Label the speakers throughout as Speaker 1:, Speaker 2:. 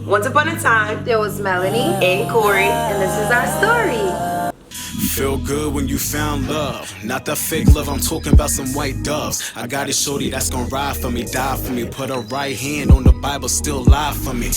Speaker 1: Once upon a time,
Speaker 2: there was Melanie
Speaker 1: and Corey,
Speaker 2: and this is our story.
Speaker 3: Feel good when you found love. Not the fake love, I'm talking about some white doves. I got a shorty that's gonna ride for me, die for me. Put her right hand on the Bible, still lie for me.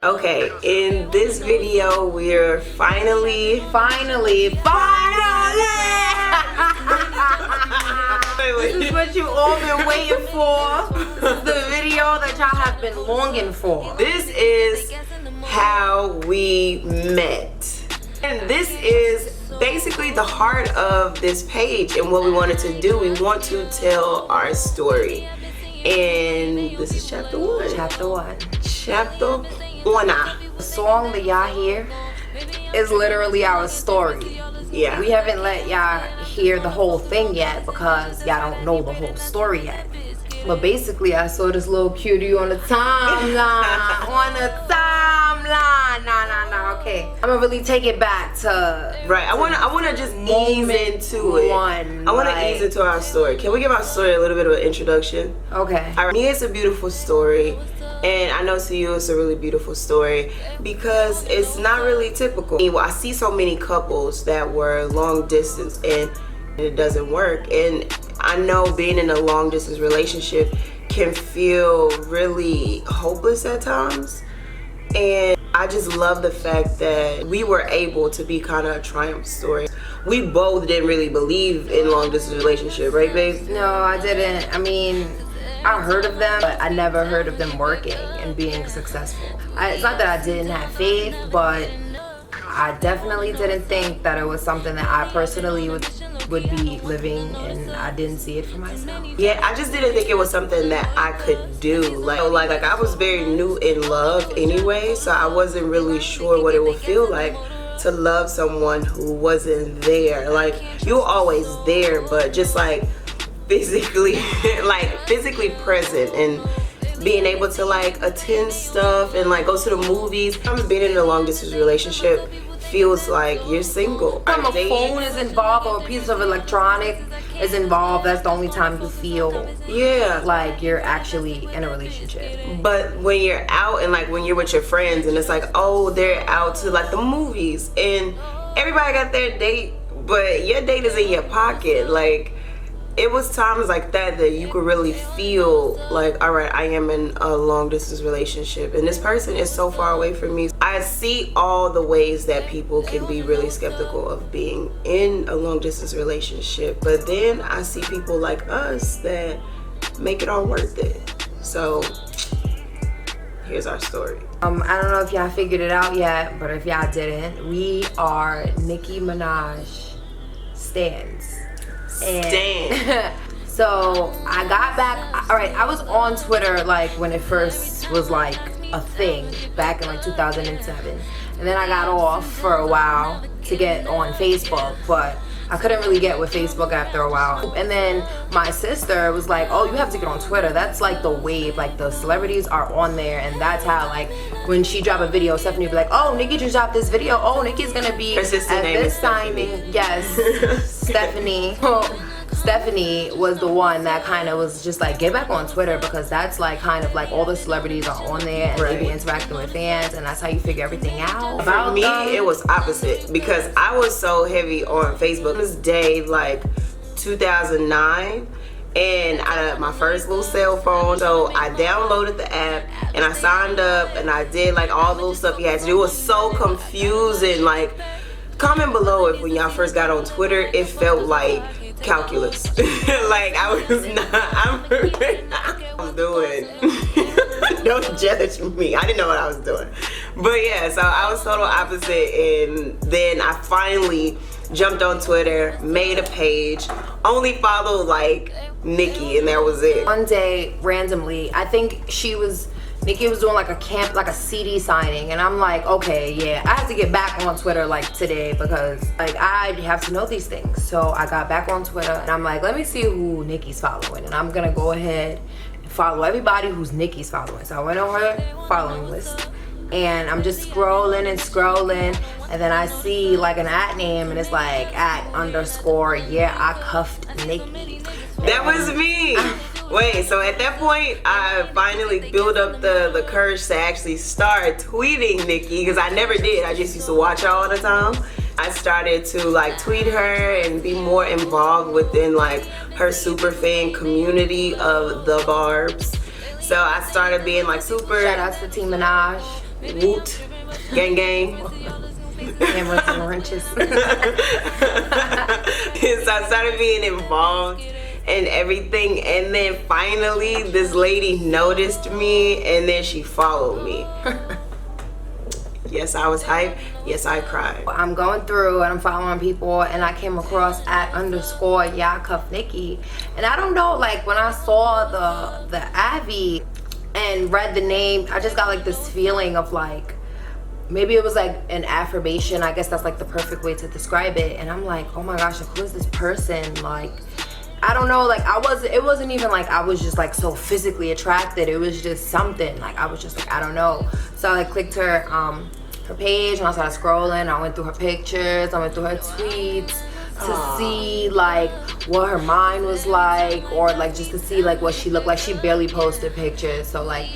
Speaker 1: Okay, in this video, we're finally.
Speaker 2: This is what you all been waiting for. This is the video that y'all have been longing for.
Speaker 1: This is how we met. And this is basically the heart of this page and what we wanted to do. We want to tell our story. And this is chapter 1.
Speaker 2: Chapter 1.
Speaker 1: Chapter 1.
Speaker 2: The song that y'all hear is literally our story.
Speaker 1: Yeah.
Speaker 2: We haven't let y'all hear the whole thing yet because y'all don't know the whole story yet. But basically, I saw this little cutie on the timeline. Okay. I'm gonna really take it back to.
Speaker 1: Right. I wanna just ease into it. I wanna ease into our story. Can we give our story a little bit of an introduction?
Speaker 2: Okay.
Speaker 1: To me, it's a beautiful story, and I know to you it's a really beautiful story because it's not really typical. I see so many couples that were long distance and it doesn't work, and I know being in a long distance relationship can feel really hopeless at times. And I just love the fact that we were able to be kind of a triumph story. We both didn't really believe in long distance relationship, right, babe?
Speaker 2: No, I didn't. I mean, I heard of them, but I never heard of them working and being successful. It's not that I didn't have faith, but I definitely didn't think that it was something that I personally would be living, and I didn't see it for myself.
Speaker 1: Yeah, I just didn't think it was something that I could do. Like I was very new in love anyway, so I wasn't really sure what it would feel like to love someone who wasn't there. Like, you're always there, but just like physically, physically present and being able to like attend stuff and like go to the movies. Being in a long distance relationship feels like you're single.
Speaker 2: When a phone is involved or a piece of electronic is involved, that's the only time you feel like you're actually in a relationship.
Speaker 1: But when you're out and like when you're with your friends and it's like, oh, they're out to like the movies and everybody got their date, but your date is in your pocket. Like, it was times like that you could really feel like, all right, I am in a long distance relationship and this person is so far away from me. I see all the ways that people can be really skeptical of being in a long distance relationship, but then I see people like us that make it all worth it. So here's our story.
Speaker 2: I don't know if y'all figured it out yet, but if y'all didn't, we are Nicki Minaj stans. So I got back, all right, I was on Twitter like when it first was like a thing back in like 2007, and then I got off for a while to get on Facebook, but I couldn't really get with Facebook after a while. And then my sister was like, oh, you have to get on Twitter. That's like the wave, like the celebrities are on there, and that's how like when she dropped a video, Stephanie would be like, oh, Nicki just dropped this video. Oh, Nicki's gonna be at this timing. Yes, Stephanie. Stephanie was the one that kind of was just like, get back on Twitter, because that's like kind of like all the celebrities are on there and they be interacting with fans, and that's how you figure everything out.
Speaker 1: For me, it was opposite because I was so heavy on Facebook. This day, like 2009, and I had my first little cell phone, so I downloaded the app and I signed up and I did like all the little stuff you had to do. It was so confusing. Like, comment below if when y'all first got on Twitter, it felt like calculus. Like I was doing. Don't judge me. I didn't know what I was doing. But yeah, so I was total opposite, and then I finally jumped on Twitter, made a page, only followed like Nicki, and that was it.
Speaker 2: One day, randomly, I think Nicki was doing like a camp, like a CD signing, and I'm like, okay, yeah, I have to get back on Twitter like today because like I have to know these things. So I got back on Twitter and I'm like, let me see who Nicki's following, and I'm gonna go ahead and follow everybody who's Nicki's following. So I went on her following list and I'm just scrolling and scrolling, and then I see like an @ name and it's like @ _ yeah, I cuffed Nicki.
Speaker 1: That was me. Wait, so at that point, I finally built up the courage to actually start tweeting Nikki, because I never did. I just used to watch her all the time. I started to like tweet her and be more involved within like her super fan community of the Barbs. So I started being like super.
Speaker 2: Shout outs to Team Minaj.
Speaker 1: Woot. Gang gang.
Speaker 2: Cameras and wrenches.
Speaker 1: So I started being involved and everything, and then finally this lady noticed me and then she followed me. Yes, I was hyped. Yes, I cried.
Speaker 2: I'm going through and I'm following people, and I came across @_YaCuffNikki, and I don't know, like when I saw the Abby and read the name, I just got like this feeling of like, maybe it was like an affirmation. I guess that's like the perfect way to describe it. And I'm like, oh my gosh, like, who is this person? Like, I don't know, like it wasn't even like I was just like so physically attracted. It was just something, like I was just like, I don't know. So I like clicked her page and I started scrolling. I went through her pictures, I went through her tweets to see like what her mind was like, or like just to see like what she looked like. She barely posted pictures. So like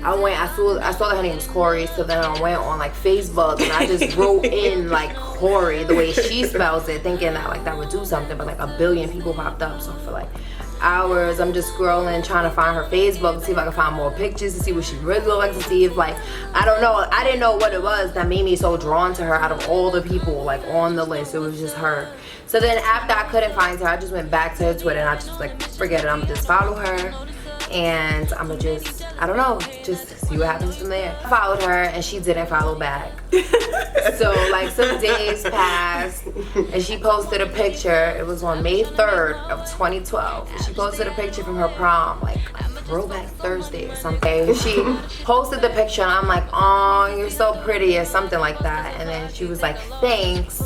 Speaker 2: I saw that her name was Corey, so then I went on like Facebook and I just wrote in like Corey the way she spells it, thinking that like that would do something, but like a billion people popped up. So for like hours I'm just scrolling trying to find her Facebook to see if I can find more pictures, to see what she really looked like, to see if like, I don't know, I didn't know what it was that made me so drawn to her out of all the people like on the list. It was just her. So then after I couldn't find her, I just went back to her Twitter and I just was like, forget it, I'm gonna just follow her. And I'm gonna just, I don't know, just see what happens from there. I followed her and she didn't follow back. So like some days passed and she posted a picture. It was on May 3rd of 2012. She posted a picture from her prom, like Throwback Thursday or something. She posted the picture and I'm like, oh, you're so pretty or something like that. And then she was like, thanks,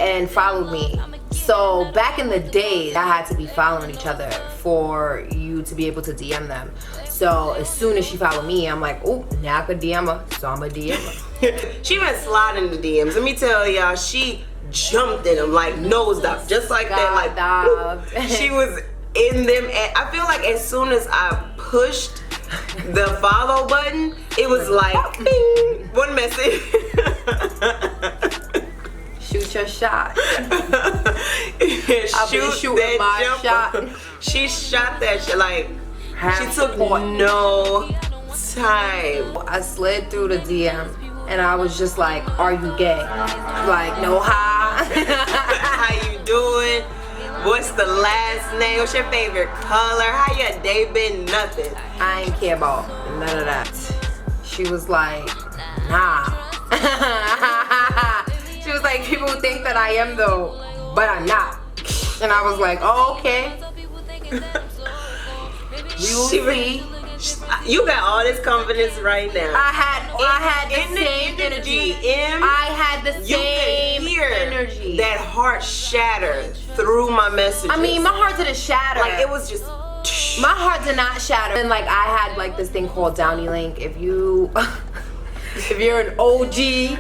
Speaker 2: and followed me. So back in the day, I had to be following each other for you to be able to DM them. So as soon as she followed me, I'm like, oh, now I could DM her, so I'm gonna DM her.
Speaker 1: She went sliding the DMs. Let me tell y'all, she jumped in them like nose dive, just like that. Like she was in them, and I feel like as soon as I pushed the follow button, it was like bing, one message.
Speaker 2: Shoot your shot.
Speaker 1: I'll be shooting my shot. She shot that shit like she took no time.
Speaker 2: I slid through the DM and I was just like, are you gay? Like, no, hi.
Speaker 1: How you doing? What's the last name? What's your favorite color? How your day been? Nothing.
Speaker 2: I ain't care about none of that. She was like, nah. She was like, people think that I am though, but I'm not. And I was like, oh, okay. You will see.
Speaker 1: You got all this confidence right now.
Speaker 2: I had the same energy. I had the same energy.
Speaker 1: That heart shattered through my messages.
Speaker 2: I mean, my heart didn't shatter.
Speaker 1: Like it was just.
Speaker 2: My heart did not shatter. And like I had like this thing called Downy Link. If you're an OG, you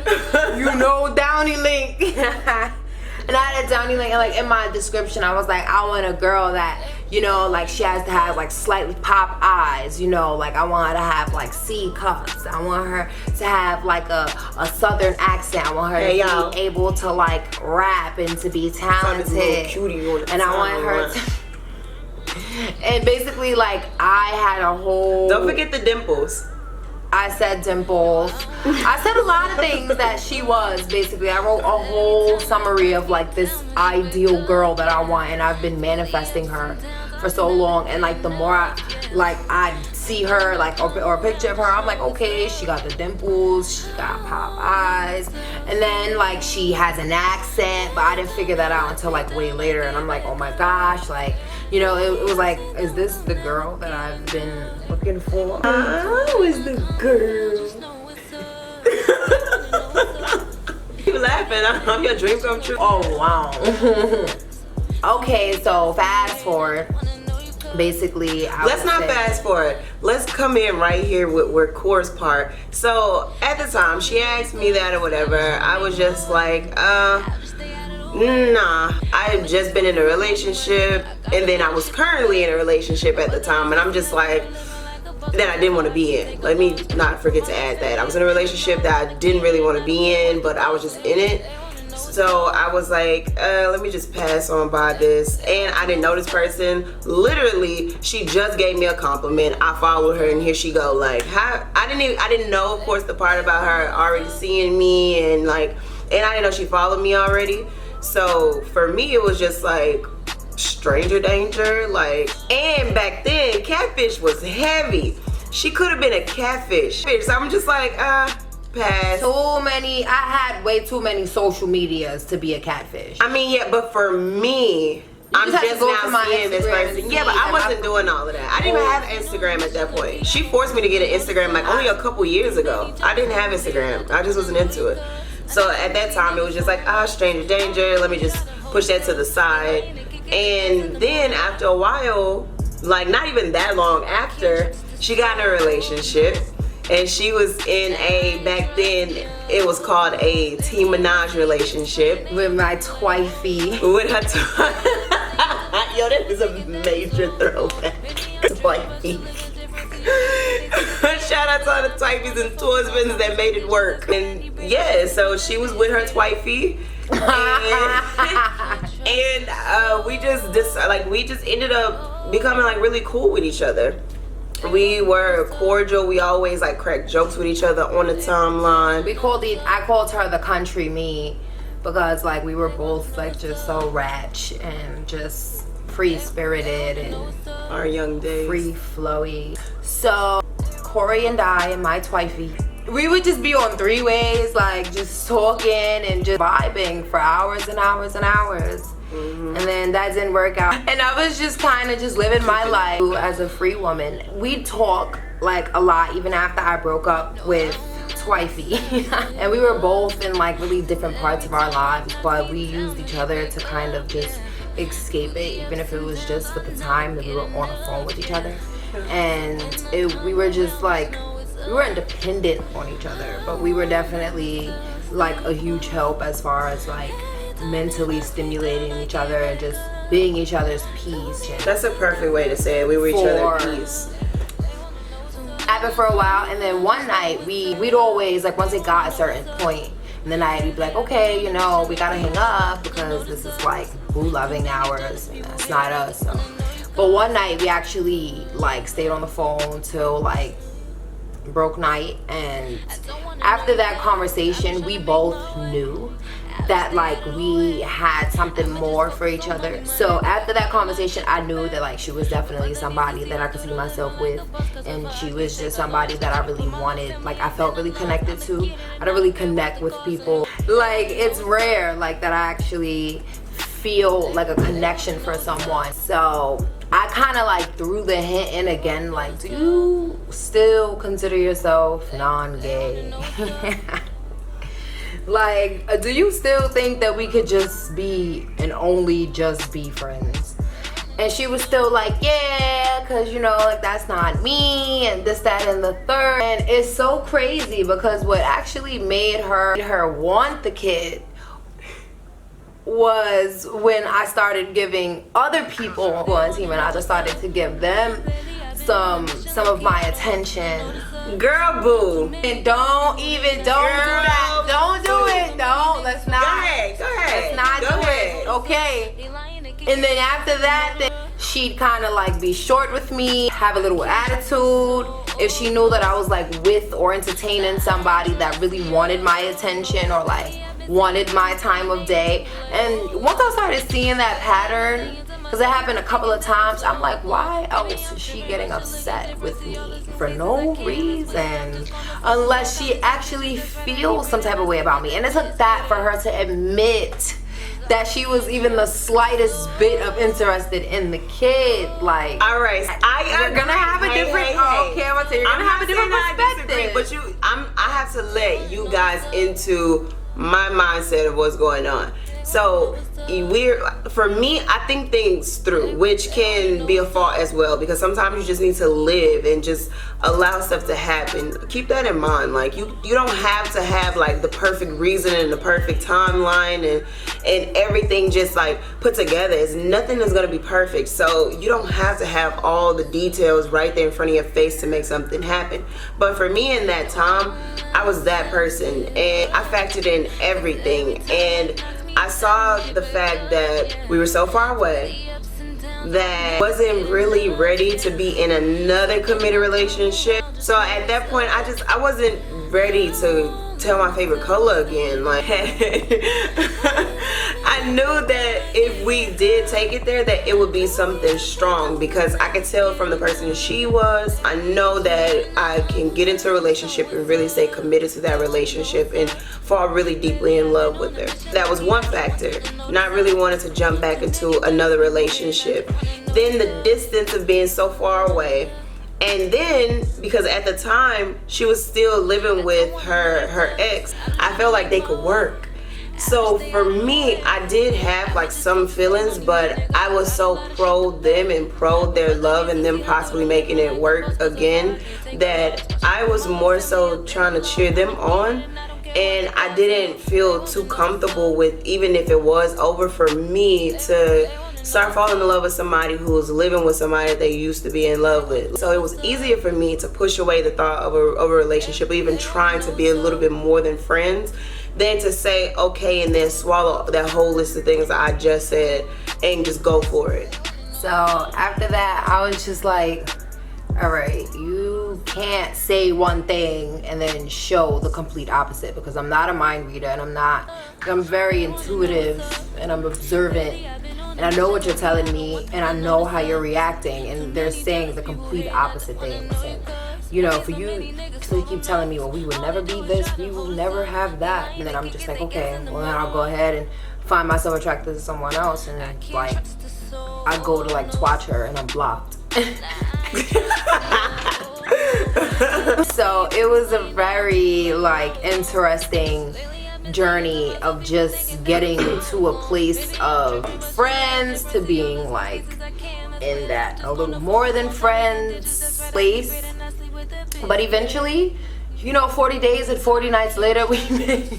Speaker 2: know Downy Link. And I had a Downy Link, and like in my description, I was like, I want a girl that, you know, like she has to have like slightly pop eyes, you know, like I want her to have like C cups. I want her to have like a southern accent. I want her to be able to like rap and to be talented. And I want her to. And basically, like I had a whole.
Speaker 1: Don't forget the dimples.
Speaker 2: I said dimples. I said a lot of things that she was, basically. I wrote a whole summary of like this ideal girl that I want, and I've been manifesting her for so long. And like the more I see her, like or a picture of her, I'm like, okay, she got the dimples, she got pop eyes, and then like she has an accent, but I didn't figure that out until like way later. And I'm like, oh my gosh, like, you know, it was like, is this the girl that I've been looking for?
Speaker 1: I was the girl. You laughing? I'm your dream come true.
Speaker 2: Oh wow. Okay, so fast forward. Basically,
Speaker 1: let's not fast forward. Let's come in right here with where Core's part. So at the time she asked me that or whatever, I was just like, Nah, I had just been in a relationship, and then I was currently in a relationship at the time, and I'm just like, that I didn't want to be in. Let me not forget to add that. I was in a relationship that I didn't really want to be in, but I was just in it. So I was like, let me just pass on by this. And I didn't know this person. Literally, she just gave me a compliment. I followed her, and here she go. Like, how? I didn't know, of course, the part about her already seeing me, and I didn't know she followed me already. So for me, it was just like stranger danger. And back then, catfish was heavy. She could have been a catfish. So I'm just like, pass.
Speaker 2: I had way too many social medias to be a catfish.
Speaker 1: I mean, yeah, but for me, I'm just now seeing this person. Yeah, but I wasn't doing all of that. I didn't even have Instagram at that point. She forced me to get an Instagram only a couple years ago. I didn't have Instagram. I just wasn't into it. So at that time, it was just like, stranger danger. Let me just push that to the side. And then after a while, not even that long after, she got in a relationship. And she was in back then, it was called a Nicki Minaj relationship.
Speaker 2: With my twifey.
Speaker 1: With her Yo, that is a major throwback. Twifey. Shout out to all the twifeys and husbands that made it work. And yeah, so she was with her twifey. And we just ended up becoming really cool with each other. We were cordial. We always cracked jokes with each other on the timeline.
Speaker 2: I called her the country me because we were both just so ratch and just free-spirited and
Speaker 1: our young days,
Speaker 2: free flowy. So Corey and I and my twifey, we would just be on three-ways, just talking and just vibing for hours and hours and hours. Mm-hmm. And then that didn't work out. And I was just kind of just living my life as a free woman. We'd talk a lot even after I broke up with Twifey. And we were both in really different parts of our lives, but we used each other to kind of just escape it, even if it was just for the time that we were on the phone with each other. And we were just we were independent on each other, but we were definitely a huge help as far as mentally stimulating each other and just being each other's peace.
Speaker 1: That's a perfect way to say it. We were each other's peace.
Speaker 2: Happened for a while, and then one night we'd always once it got a certain point in the night, we'd be like, okay, we gotta hang up because this is boo loving hours and that's not us. So. But one night we actually stayed on the phone till broke night, and after that conversation we both knew that we had something more for each other. So after that conversation, I knew that she was definitely somebody that I could see myself with, and she was just somebody that I really wanted, I felt really connected to. I don't really connect with people. It's rare that I actually feel a connection for someone. So I kind of threw the hint in again, do you still consider yourself non-gay? Do you still think that we could just be and only just be friends? And she was still yeah, because that's not me, and this, that, and the third. And it's so crazy because what actually made her want the kid was when I started giving other people on Team, and I just started to give them some of my attention.
Speaker 1: Girl, boo.
Speaker 2: And don't do that. Don't do it. Don't. Let's not.
Speaker 1: Go ahead.
Speaker 2: Let's not do it. Okay. And then after that, then she'd kind of be short with me, have a little attitude. If she knew that I was with or entertaining somebody that really wanted my attention or wanted my time of day. And once I started seeing that pattern, because it happened a couple of times, I'm why else is she getting upset with me for no reason? Unless she actually feels some type of way about me. And it took that for her to admit that she was even the slightest bit of interested in the kid. All
Speaker 1: right,
Speaker 2: you're gonna have a different. Okay, I'm gonna say you're gonna have a different perspective.
Speaker 1: But I have to let you guys into my mindset of what's going on. So for me, I think things through, which can be a fault as well, because sometimes you just need to live and just allow stuff to happen. Keep that in mind. Like you don't have to have like the perfect reason and the perfect timeline and everything just like put together. Nothing is gonna be perfect, so you don't have to have all the details right there in front of your face to make something happen. But for me in that time, I was that person, and I factored in everything, and I saw the fact that we were so far away, that I wasn't really ready to be in another committed relationship. So at that point, I wasn't ready to tell my favorite color again. Like I knew that if we did take it there, that it would be something strong, because I could tell from the person she was. I know that I can get into a relationship and really stay committed to that relationship and fall really deeply in love with her. That was one factor. Not really wanting to jump back into another relationship. Then the distance of being so far away. And then, because at the time, she was still living with her ex, I felt like they could work. So for me, I did have like some feelings, but I was so pro them and pro their love and them possibly making it work again, that I was more so trying to cheer them on. And I didn't feel too comfortable with, even if it was over, for me to start falling in love with somebody who was living with somebody that they used to be in love with. So it was easier for me to push away the thought of a relationship, or even trying to be a little bit more than friends, than to say okay and then swallow that whole list of things that I just said and just go for it.
Speaker 2: So after that, I was just like, all right, you can't say one thing and then show the complete opposite, because I'm not a mind reader, and I'm very intuitive, and I'm observant, and I know what you're telling me, and I know how you're reacting, and they're saying the complete opposite things. And you know, for you to keep telling me, well, we would never be this, we will never have that, and then I'm just like, okay, well then I'll go ahead and find myself attracted to someone else, and then like I go to like watch her and I'm blocked. So it was a very like interesting journey of just getting to a place of friends to being like in that a little more than friends place. But eventually, you know, 40 days and 40 nights later, we made.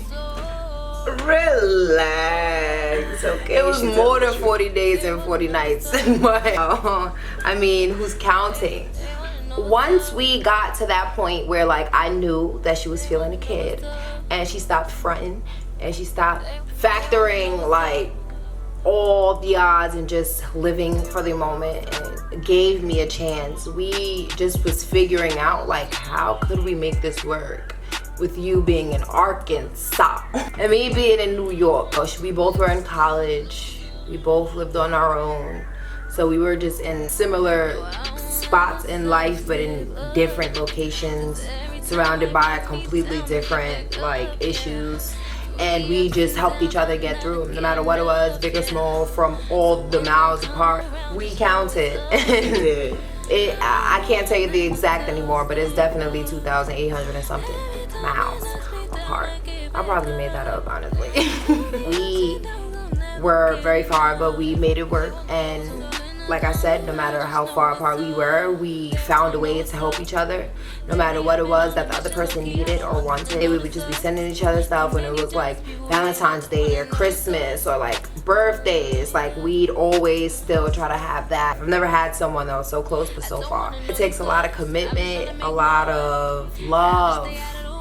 Speaker 1: Relax, okay.
Speaker 2: It was more than 40 days and 40 nights. But I mean, who's counting? Once we got to that point where like I knew that she was feeling a kid, and she stopped fronting, and she stopped factoring like all the odds and just living for the moment, and gave me a chance. We just was figuring out like, how could we make this work with you being in Arkansas and me being in New York. We both were in college, we both lived on our own, so we were just in similar spots in life but in different locations, surrounded by completely different like issues, and we just helped each other get through them, no matter what it was, big or small, from all the miles apart. We counted. I can't tell you the exact anymore, but it's definitely 2,800 and something miles apart. I probably made that up, honestly. We were very far, but we made it work, and like I said, no matter how far apart we were, we found a way to help each other. No matter what it was that the other person needed or wanted, we would just be sending each other stuff when it was like Valentine's Day or Christmas or like birthdays. Like we'd always still try to have that. I've never had someone that was so close but so far. It takes a lot of commitment, a lot of love,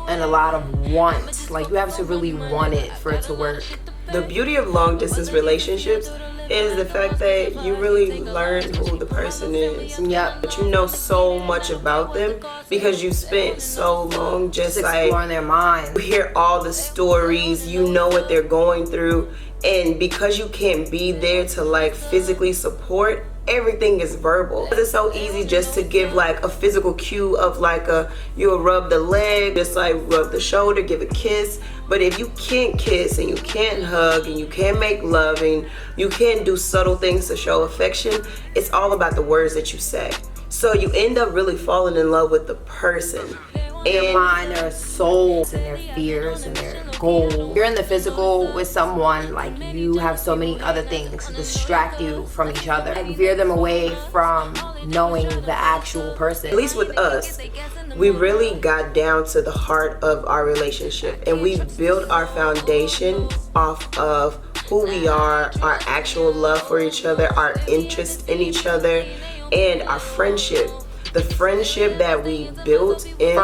Speaker 2: and a lot of want. Like you have to really want it for it to work.
Speaker 1: The beauty of long distance relationships is the fact that you really learn who the person is.
Speaker 2: Yep.
Speaker 1: But you know so much about them because you spent so long just
Speaker 2: exploring
Speaker 1: like
Speaker 2: their mind.
Speaker 1: You hear all the stories, you know what they're going through, and because you can't be there to like physically support, everything is verbal. It's so easy just to give like a physical cue of like you'll rub the leg, just like rub the shoulder, give a kiss. But if you can't kiss and you can't hug and you can't make love and you can't do subtle things to show affection, it's all about the words that you say. So you end up really falling in love with the person.
Speaker 2: Their mind, their souls, and their fears and their goals. You're in the physical with someone, like you have so many other things to distract you from each other. Like veer them away from knowing the actual person.
Speaker 1: At least with us, we really got down to the heart of our relationship, and we built our foundation off of who we are, our actual love for each other, our interest in each other, and our friendship. The friendship that we built in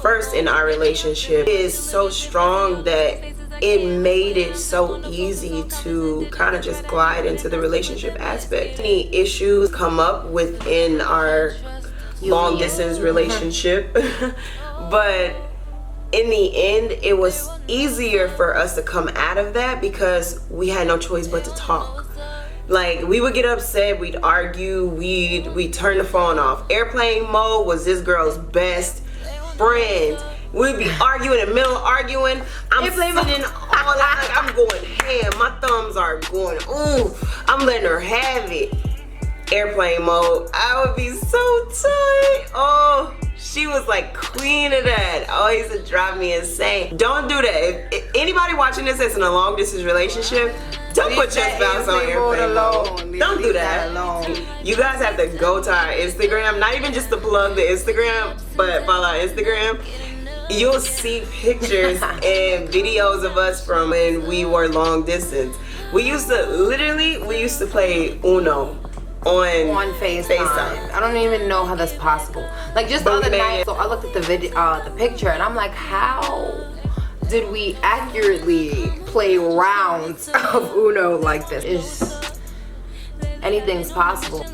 Speaker 1: first in our relationship is so strong that it made it so easy to kind of just glide into the relationship aspect. Any issues come up within our long distance relationship, but in the end, it was easier for us to come out of that because we had no choice but to talk. Like, we would get upset, we'd argue, we'd turn the phone off. Airplane mode was this girl's best friend. We'd be arguing in the middle of arguing. I'm sitting all that, like, I'm going ham. My thumbs are going, ooh, I'm letting her have it. Airplane mode, I would be so tight. Oh, she was like queen of that. Oh, it used to drive me insane. Don't do that. If anybody watching this that's in a long distance relationship, don't put your spouse on airplane mode. Don't do that. You guys have to go to our Instagram. Not even just to plug the Instagram, but follow our Instagram. You'll see pictures and videos of us from when we were long distance. We used to play Uno on FaceTime.
Speaker 2: I don't even know how that's possible. Like just the other night, so I looked at the the picture, and I'm like, how did we accurately play rounds of Uno like this? It's, anything's possible.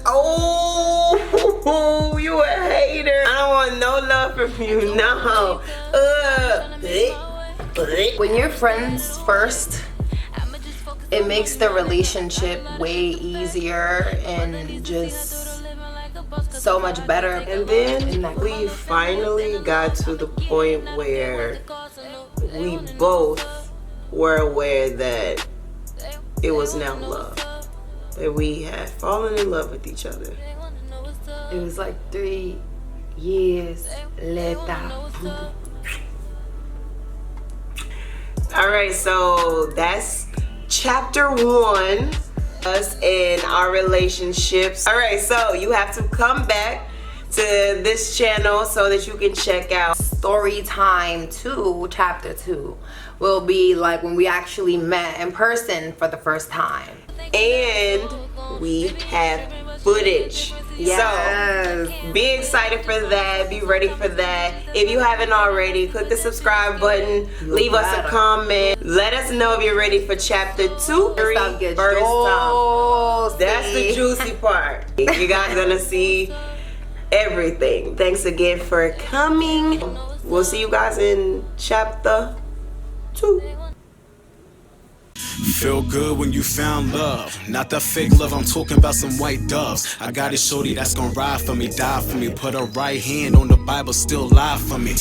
Speaker 1: Oh, you a hater. I don't want no love from you, no.
Speaker 2: When you're friends first, it makes the relationship way easier and just so much better.
Speaker 1: And then we finally got to the point where we both were aware that it was now love. That we had fallen in love with each other.
Speaker 2: It was like 3 years later.
Speaker 1: All right, so that's chapter 1, us and our relationships. All right, so you have to come back to this channel so that you can check out
Speaker 2: Story Time 2, chapter 2 will be like when we actually met in person for the first time.
Speaker 1: And we have footage.
Speaker 2: Yes.
Speaker 1: So be excited for that. Be ready for that. If you haven't already, click the subscribe button. Leave us a comment. Let us know if you're ready for chapter 2. First time. That's the juicy part. You guys gonna see everything. Thanks again for coming. We'll see you guys in chapter 2.
Speaker 3: Feel good when you found love. Not that fake love, I'm talking about some white doves. I got a shorty that's gonna ride for me, die for me. Put her right hand on the Bible, still lie for me.